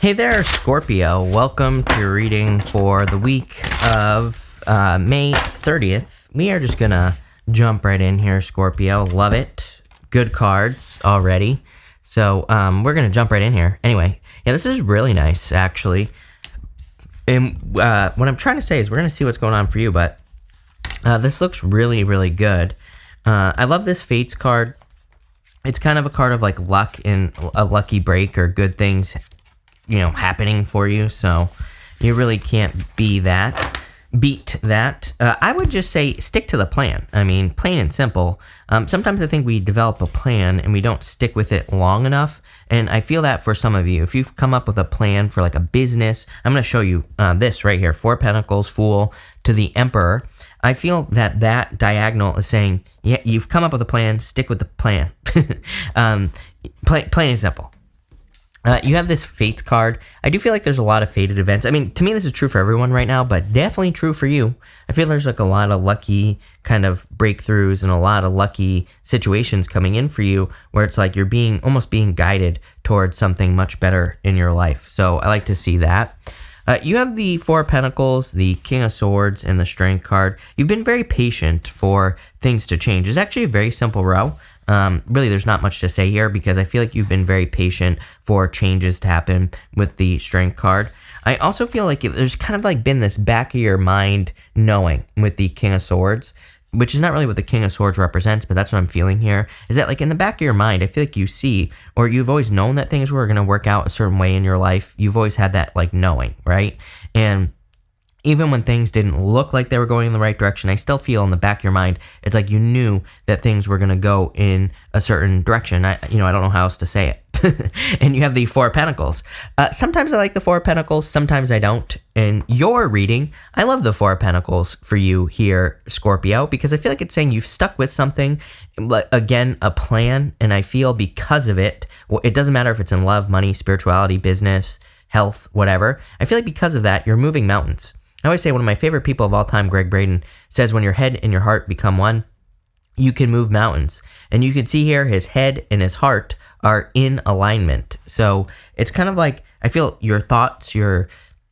Hey there, Scorpio. Welcome to your reading for the week of May 30th. We are just going to jump right in here, Scorpio. Love it. Good cards already. So we're going to jump right in here. Anyway, yeah, this is really nice, actually. And what I'm trying to say is we're going to see what's going on for you, but this looks really, really good. I love this Fates card. It's kind of a card of like luck and a lucky break or good things happening for you, so you really can't beat that. I would just say stick to the plan. I mean, plain and simple. Sometimes I think we develop a plan and we don't stick with it long enough, and I feel that for some of you. If you've come up with a plan for like a business, I'm going to show you this right here, Four Pentacles, Fool to the Emperor. I feel that diagonal is saying, yeah, you've come up with a plan, stick with the plan. Plain and simple. You have this Fates card. I do feel like there's a lot of fated events. I mean, to me, this is true for everyone right now, but definitely true for you. I feel there's like a lot of lucky kind of breakthroughs and a lot of lucky situations coming in for you where it's like you're almost being guided towards something much better in your life. So I like to see that. You have the Four Pentacles, the King of Swords, and the Strength card. You've been very patient for things to change. It's actually a very simple row. Really, there's not much to say here because I feel like you've been very patient for changes to happen with the Strength card. I also feel like there's kind of like been this back of your mind knowing with the King of Swords, which is not really what the King of Swords represents, but that's what I'm feeling here, is that like in the back of your mind, I feel like you see, or you've always known that things were going to work out a certain way in your life. You've always had that like knowing, right? And even when things didn't look like they were going in the right direction, I still feel in the back of your mind, it's like you knew that things were going to go in a certain direction. I don't know how else to say it. And you have the Four Pentacles. Sometimes I like the Four Pentacles, sometimes I don't. In your reading, I love the Four Pentacles for you here, Scorpio, because I feel like it's saying you've stuck with something, again, a plan, and I feel because of it, it doesn't matter if it's in love, money, spirituality, business, health, whatever. I feel like because of that, you're moving mountains. I always say one of my favorite people of all time, Greg Braden, says when your head and your heart become one, you can move mountains. And you can see here his head and his heart are in alignment. So it's kind of like, I feel your thoughts, your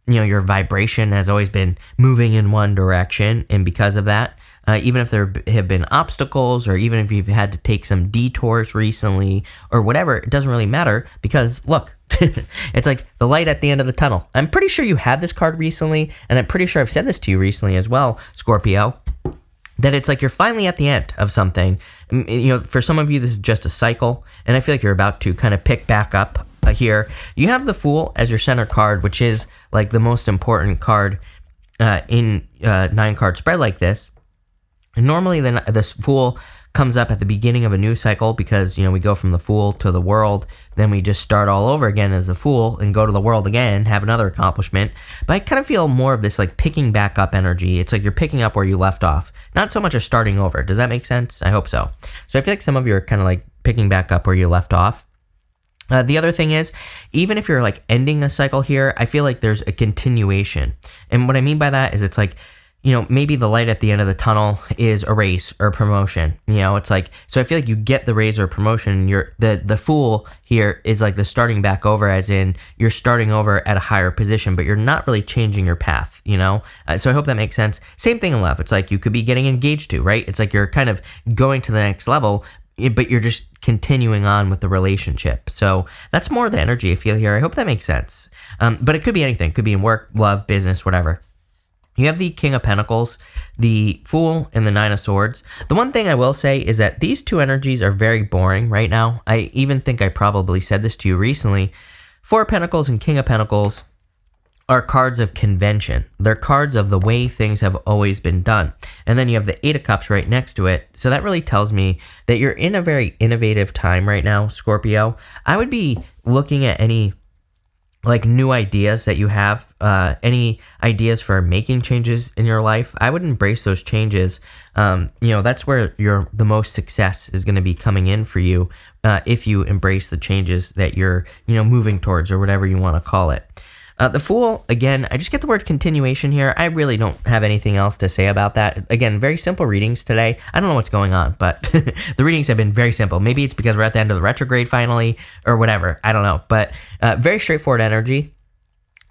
vibration has always been moving in one direction. And because of that, even if there have been obstacles or even if you've had to take some detours recently or whatever, it doesn't really matter because look, it's like the light at the end of the tunnel. I'm pretty sure you had this card recently, and I'm pretty sure I've said this to you recently as well, Scorpio, that it's like you're finally at the end of something. For some of you, this is just a cycle, and I feel like you're about to kind of pick back up here. You have the Fool as your center card, which is like the most important card in 9-card spread like this. And normally, then this Fool comes up at the beginning of a new cycle because, we go from the Fool to the World, then we just start all over again as the Fool and go to the World again, have another accomplishment. But I kind of feel more of this like picking back up energy. It's like you're picking up where you left off. Not so much as starting over. Does that make sense? I hope so. So I feel like some of you are kind of like picking back up where you left off. The other thing is, even if you're like ending a cycle here, I feel like there's a continuation. And what I mean by that is it's like, maybe the light at the end of the tunnel is a raise or a promotion. It's like, so I feel like you get the raise or promotion. The Fool here is like the starting back over, as in you're starting over at a higher position, but you're not really changing your path, So I hope that makes sense. Same thing in love. It's like you could be getting engaged to, right? It's like you're kind of going to the next level, but you're just continuing on with the relationship. So that's more the energy I feel here. I hope that makes sense. But it could be anything. It could be in work, love, business, whatever. You have the King of Pentacles, the Fool, and the Nine of Swords. The one thing I will say is that these two energies are very boring right now. I even think I probably said this to you recently. Four Pentacles and King of Pentacles are cards of convention. They're cards of the way things have always been done. And then you have the Eight of Cups right next to it. So that really tells me that you're in a very innovative time right now, Scorpio. I would be looking at any like new ideas that you have, any ideas for making changes in your life. I would embrace those changes. That's where the most success is going to be coming in for you if you embrace the changes that you're, moving towards or whatever you want to call it. The Fool, again, I just get the word continuation here. I really don't have anything else to say about that. Again, very simple readings today. I don't know what's going on, but the readings have been very simple. Maybe it's because we're at the end of the retrograde finally or whatever. I don't know, but very straightforward energy.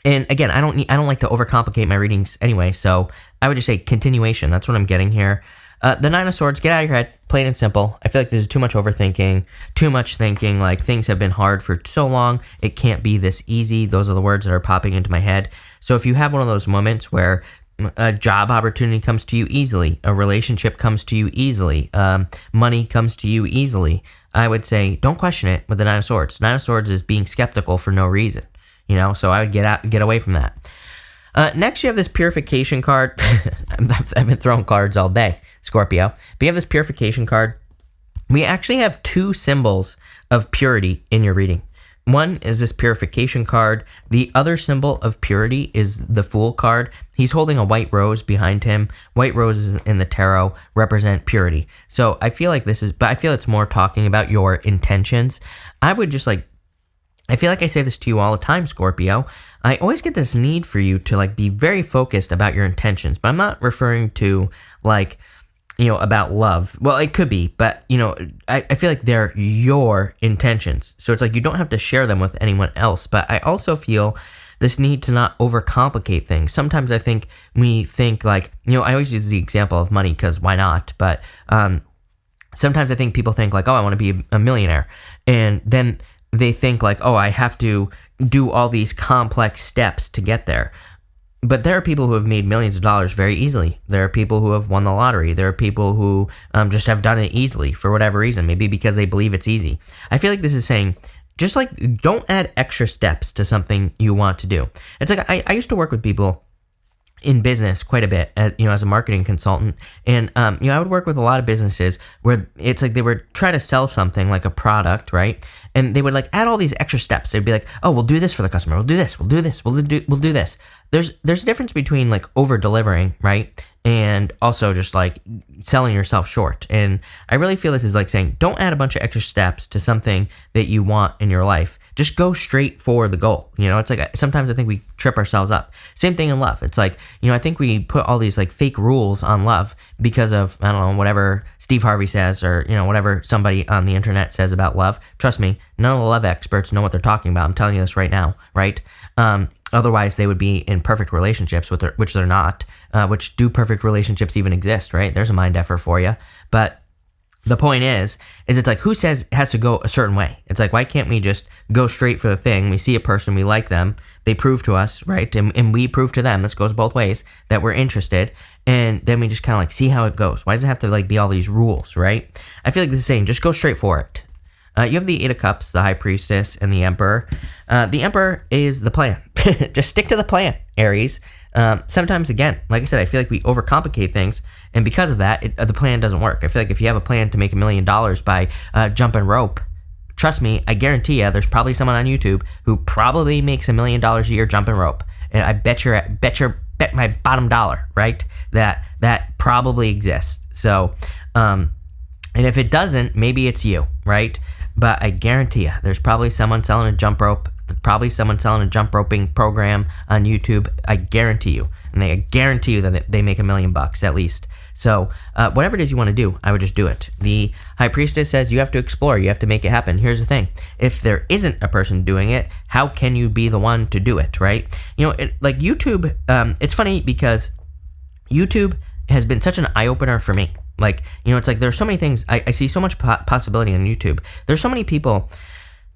And again, I don't like to overcomplicate my readings anyway, so I would just say continuation. That's what I'm getting here. The Nine of Swords, get out of your head, plain and simple. I feel like there's too much overthinking, too much thinking, like things have been hard for so long, it can't be this easy. Those are the words that are popping into my head. So if you have one of those moments where a job opportunity comes to you easily, a relationship comes to you easily, money comes to you easily, I would say don't question it with the Nine of Swords. Nine of Swords is being skeptical for no reason, so I would get away from that. Next, you have this purification card. I've been throwing cards all day, Scorpio. But you have this purification card. We actually have two symbols of purity in your reading. One is this purification card. The other symbol of purity is the Fool card. He's holding a white rose behind him. White roses in the tarot represent purity. So I feel like but I feel it's more talking about your intentions. I would just I feel like I say this to you all the time, Scorpio. I always get this need for you to be very focused about your intentions, but I'm not referring to about love. Well, it could be, but I feel like they're your intentions. So it's you don't have to share them with anyone else. But I also feel this need to not overcomplicate things. Sometimes I think we think I always use the example of money because why not? But sometimes I think people think oh, I want to be a millionaire. And then they think oh, I have to do all these complex steps to get there. But there are people who have made millions of dollars very easily. There are people who have won the lottery. There are people who just have done it easily for whatever reason, maybe because they believe it's easy. I feel like this is saying, just don't add extra steps to something you want to do. It's I used to work with people in business quite a bit, as a marketing consultant. And, I would work with a lot of businesses where it's they would try to sell something like a product, right? And they would add all these extra steps. They'd be oh, we'll do this for the customer. We'll do this. We'll do this. We'll do this. There's a difference between over delivering, right? And also just selling yourself short. And I really feel this is saying, don't add a bunch of extra steps to something that you want in your life. Just go straight for the goal. It's sometimes I think we trip ourselves up. Same thing in love. It's I think we put all these fake rules on love because of, I don't know, whatever Steve Harvey says or, whatever somebody on the internet says about love. Trust me, none of the love experts know what they're talking about. I'm telling you this right now, right? Otherwise, they would be in perfect relationships, which they're not. Which do perfect relationships even exist, right? There's a mind effort for you. But the point is it's who says it has to go a certain way? It's why can't we just go straight for the thing? We see a person, we like them, they prove to us, right? And we prove to them, this goes both ways, that we're interested. And then we just kind of see how it goes. Why does it have to be all these rules, right? I feel like this is saying, just go straight for it. You have the Eight of Cups, the High Priestess, and the Emperor. The Emperor is the plan. Just stick to the plan, Aries. Sometimes, again, like I said, I feel like we overcomplicate things, and because of that, the plan doesn't work. I feel like if you have a plan to make $1 million by jumping rope, trust me, I guarantee you, there's probably someone on YouTube who probably makes $1 million a year jumping rope, and I bet my bottom dollar, right, that probably exists. So, and if it doesn't, maybe it's you, right? But I guarantee you, there's probably someone selling a jump rope, probably someone selling a jump roping program on YouTube. I guarantee you. And I guarantee you that they make $1 million at least. So whatever it is you want to do, I would just do it. The High Priestess says you have to explore. You have to make it happen. Here's the thing. If there isn't a person doing it, how can you be the one to do it, right? YouTube, it's funny because YouTube has been such an eye-opener for me. There's so many things. I see so much possibility on YouTube. There's so many people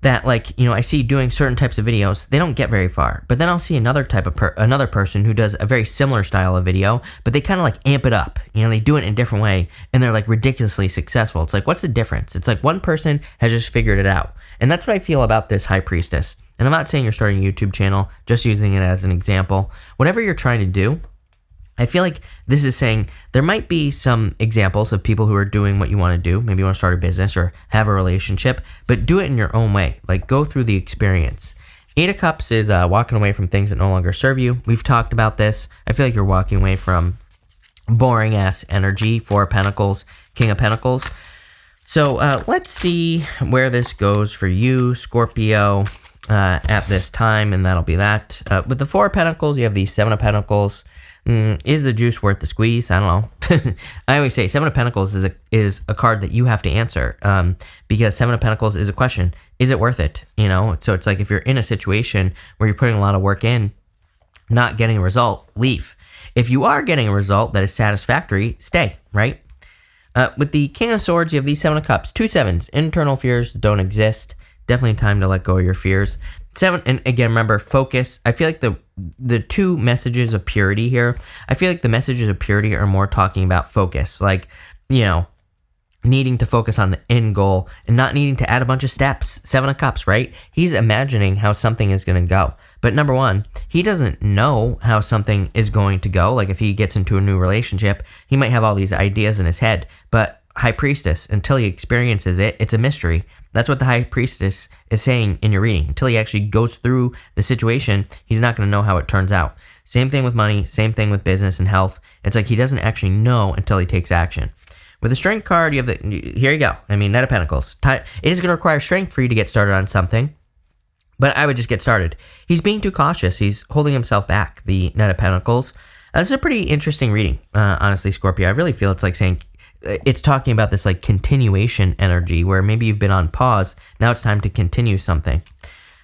that I see doing certain types of videos. They don't get very far. But then I'll see another type of another person who does a very similar style of video, but they kind of amp it up. They do it in a different way, and they're ridiculously successful. It's what's the difference? It's one person has just figured it out. And that's what I feel about this High Priestess. And I'm not saying you're starting a YouTube channel, just using it as an example. Whatever you're trying to do, I feel like this is saying there might be some examples of people who are doing what you want to do. Maybe you want to start a business or have a relationship, but do it in your own way. Go through the experience. Eight of Cups is walking away from things that no longer serve you. We've talked about this. I feel like you're walking away from boring ass energy. Four of Pentacles, King of Pentacles. So let's see where this goes for you, Scorpio, at this time, and that'll be that. With the Four of Pentacles, you have the Seven of Pentacles. Is the juice worth the squeeze? I don't know. I always say Seven of Pentacles is a card that you have to answer, because Seven of Pentacles is a question. Is it worth it? So it's if you're in a situation where you're putting a lot of work in, not getting a result, leave. If you are getting a result that is satisfactory, stay, right? With the King of Swords, you have the Seven of Cups. 2 sevens. Internal fears don't exist. Definitely time to let go of your fears. 7, and again, remember, focus. I feel like the two messages of purity here, I feel like the messages of purity are more talking about focus. Like, needing to focus on the end goal and not needing to add a bunch of steps. 7 of Cups, right? He's imagining how something is going to go. But number one, he doesn't know how something is going to go. Like if he gets into a new relationship, he might have all these ideas in his head. But High Priestess, until he experiences it, it's a mystery. That's what the High Priestess is saying in your reading. Until he actually goes through the situation, he's not going to know how it turns out. Same thing with money, same thing with business and health. It's like he doesn't actually know until he takes action. With the Strength card, you have here you go. Knight of Pentacles. It is going to require strength for you to get started on something, but I would just get started. He's being too cautious. He's holding himself back, the Knight of Pentacles. This is a pretty interesting reading, honestly, Scorpio. I really feel it's like saying, it's talking about this like continuation energy where maybe you've been on pause. Now it's time to continue something.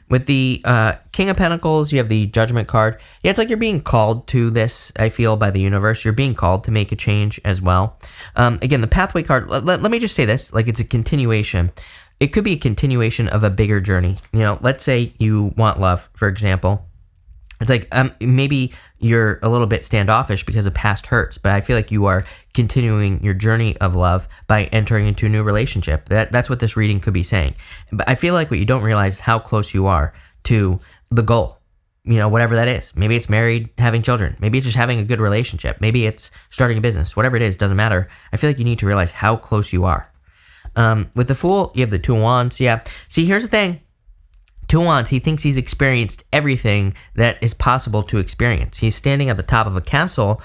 With the King of Pentacles, you have the Judgment card. Yeah, it's like you're being called to this, I feel, by the universe. You're being called to make a change as well. Again, the Pathway card, let me just say this, like it's a continuation. It could be a continuation of a bigger journey. Let's say you want love, for example. It's like maybe you're a little bit standoffish because of past hurts, but I feel like you are continuing your journey of love by entering into a new relationship. That's what this reading could be saying. But I feel like what you don't realize is how close you are to the goal, whatever that is. Maybe it's married, having children. Maybe it's just having a good relationship. Maybe it's starting a business. Whatever it is, doesn't matter. I feel like you need to realize how close you are. With the Fool, you have the Two of Wands. Yeah. See, here's the thing. Two of Wands, he thinks he's experienced everything that is possible to experience. He's standing at the top of a castle,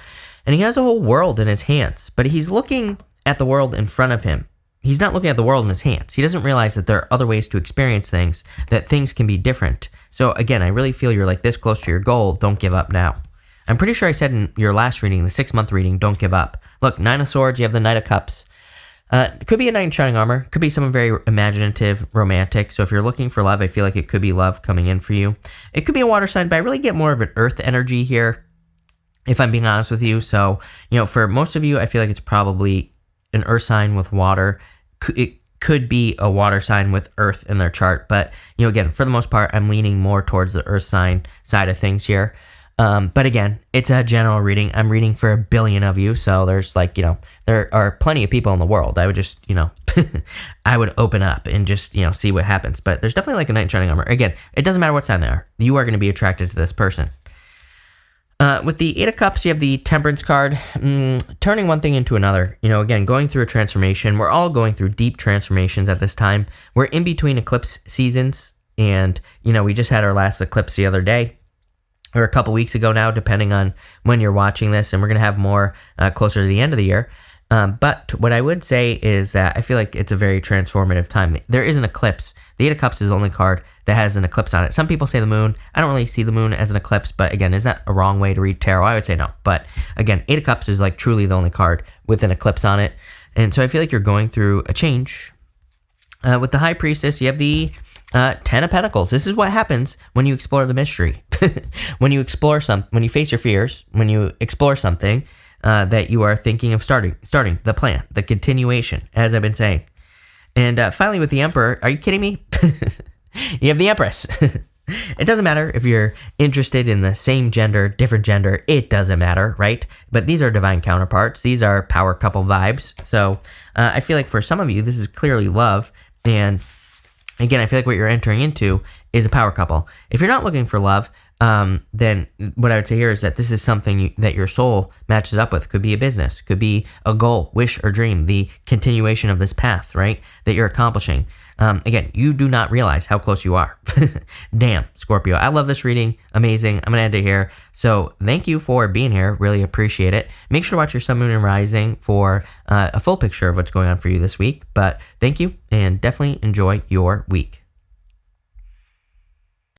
and he has a whole world in his hands, but he's looking at the world in front of him. He's not looking at the world in his hands. He doesn't realize that there are other ways to experience things, that things can be different. So again, I really feel you're like this close to your goal. Don't give up now. I'm pretty sure I said in your last reading, the 6-month reading, don't give up. Look, 9 of Swords, you have the Knight of Cups. It could be a knight in shining armor. Could be someone very imaginative, romantic. So if you're looking for love, I feel like it could be love coming in for you. It could be a water sign, but I really get more of an earth energy here, if I'm being honest with you. So, for most of you, I feel like it's probably an earth sign with water. It could be a water sign with earth in their chart. But, again, for the most part, I'm leaning more towards the earth sign side of things here. But again, it's a general reading. I'm reading for 1 billion of you. So there's there are plenty of people in the world. I would just, I would open up and just, see what happens. But there's definitely like a knight in shining armor. Again, it doesn't matter what sign they are. You are going to be attracted to this person. With the 8 of Cups, you have the Temperance card, turning one thing into another. Again, going through a transformation. We're all going through deep transformations at this time. We're in between eclipse seasons. And, we just had our last eclipse the other day, or a couple weeks ago now, depending on when you're watching this, and we're going to have more closer to the end of the year. But what I would say is that I feel like it's a very transformative time. There is an eclipse. The 8 of Cups is the only card that has an eclipse on it. Some people say the moon. I don't really see the moon as an eclipse, but again, is that a wrong way to read tarot? I would say no. But again, 8 of Cups is like truly the only card with an eclipse on it. And so I feel like you're going through a change. With the High Priestess, you have the 10 of Pentacles. This is what happens when you explore the mystery. When you face your fears, when you explore something that you are thinking of starting the plan, the continuation, as I've been saying. And finally, with the Emperor, are you kidding me? You have the Empress. It doesn't matter if you're interested in the same gender, different gender. It doesn't matter, right? But these are divine counterparts. These are power couple vibes. So I feel like for some of you, this is clearly love. And again, I feel like what you're entering into is a power couple. If you're not looking for love, then what I would say here is that this is something that your soul matches up with. Could be a business, could be a goal, wish, or dream, the continuation of this path, right, that you're accomplishing. Again, you do not realize how close you are. Damn, Scorpio. I love this reading. Amazing. I'm going to end it here. So thank you for being here. Really appreciate it. Make sure to watch your Sun, Moon, and Rising for a full picture of what's going on for you this week. But thank you, and definitely enjoy your week.